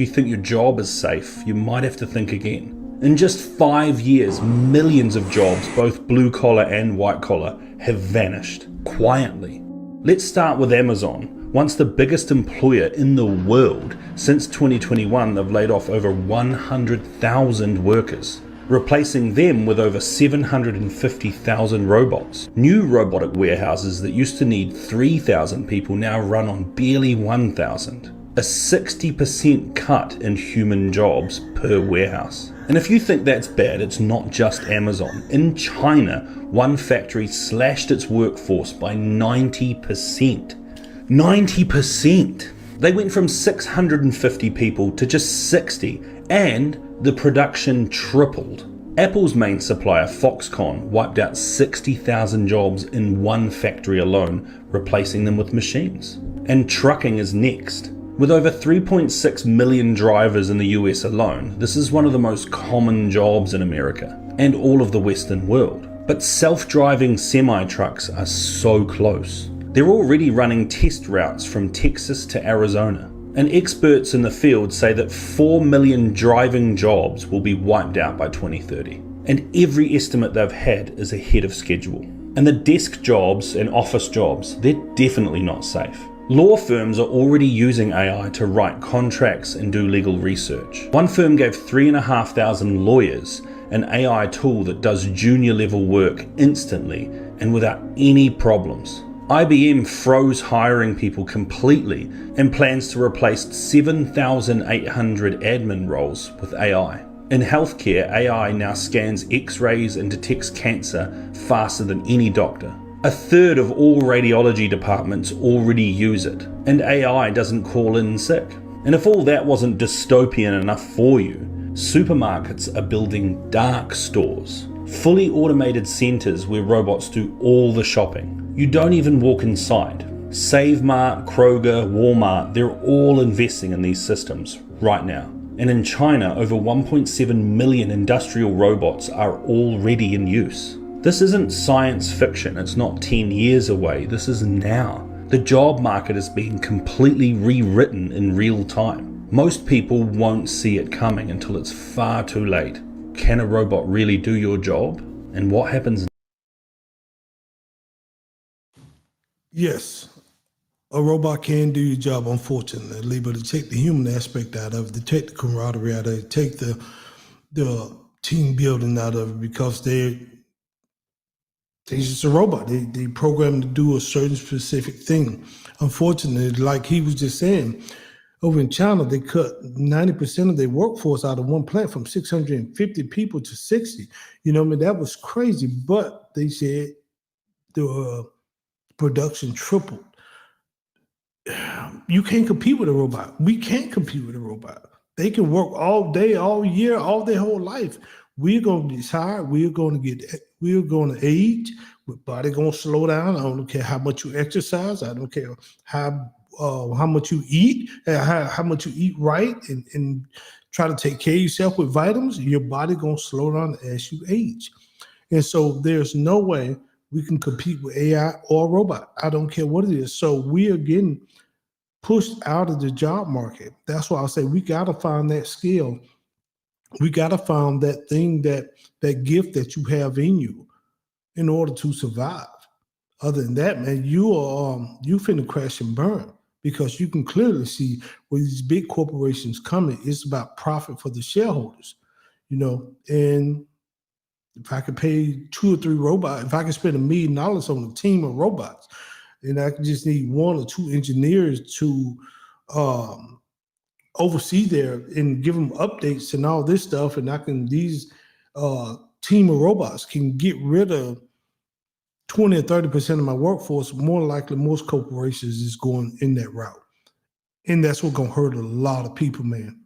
If you think your job is safe, you might have to think again. In just 5 years, millions of jobs, both blue collar and white collar, have vanished quietly. Let's start with Amazon. Once the biggest employer in the world, since 2021 they've laid off over 100,000 workers, replacing them with over 750,000 robots. New robotic warehouses that used to need 3,000 people now run on barely 1,000. A 60% cut in human jobs per warehouse. And if you think that's bad, it's not just Amazon. In China, one factory slashed its workforce by 90%. 90%! They went from 650 people to just 60, and the production tripled. Apple's main supplier, Foxconn, wiped out 60,000 jobs in one factory alone, replacing them with machines. And trucking is next. With over 3.6 million drivers in the US alone, this is one of the most common jobs in America and all of the Western world. But self-driving semi-trucks are so close. They're already running test routes from Texas to Arizona. And experts in the field say that 4 million driving jobs will be wiped out by 2030. And every estimate they've had is ahead of schedule. And the desk jobs and office jobs, they're definitely not safe. Law firms are already using AI to write contracts and do legal research. One firm gave 3,500 lawyers an AI tool that does junior level work instantly and without any problems. IBM froze hiring people completely and plans to replace 7,800 admin roles with AI. In healthcare, AI now scans X-rays and detects cancer faster than any doctor. A third of all radiology departments already use it, and AI doesn't call in sick. And if all that wasn't dystopian enough for you, supermarkets are building dark stores, fully automated centers where robots do all the shopping. You don't even walk inside. Save Mart, Kroger, Walmart, they're all investing in these systems right now. And in China, over 1.7 million industrial robots are already in use. This isn't science fiction, it's not 10 years away, this is now. The job market is being completely rewritten in real time. Most people won't see it coming until it's far too late. Can a robot really do your job? And what happens? Yes, a robot can do your job, unfortunately, but to take the human aspect out of it, to take the camaraderie out of it, take the team building out of it, because they're just a robot. They programmed to do a certain specific thing. Unfortunately, like he was just saying, over in China, they cut 90% of their workforce out of one plant from 650 people to 60. You know, I mean, that was crazy. But they said the production tripled. You can't compete with a robot. We can't compete with a robot. They can work all day, all year, all their whole life. We're going to get tired. We're going to age. Our body going to slow down. I don't care how much you exercise. I don't care how much you eat, how much you eat right, and try to take care of yourself with vitamins. Your body going to slow down as you age. And so there's no way we can compete with AI or robot. I don't care what it is. So we are getting pushed out of the job market. That's why I say we got to find that skill. We got to find that thing, that gift that you have in you in order to survive. Other than that, man, you finna crash and burn, because you can clearly see where these big corporations coming. It's about profit for the shareholders, you know. And if I could pay 2 or 3 robots, if I could spend $1 million on a team of robots, and I could just need 1 or 2 engineers to oversee there and give them updates and all this stuff, and these team of robots can get rid of 20 or 30% of my workforce. More likely, most corporations is going in that route. And that's what's going to hurt a lot of people, man.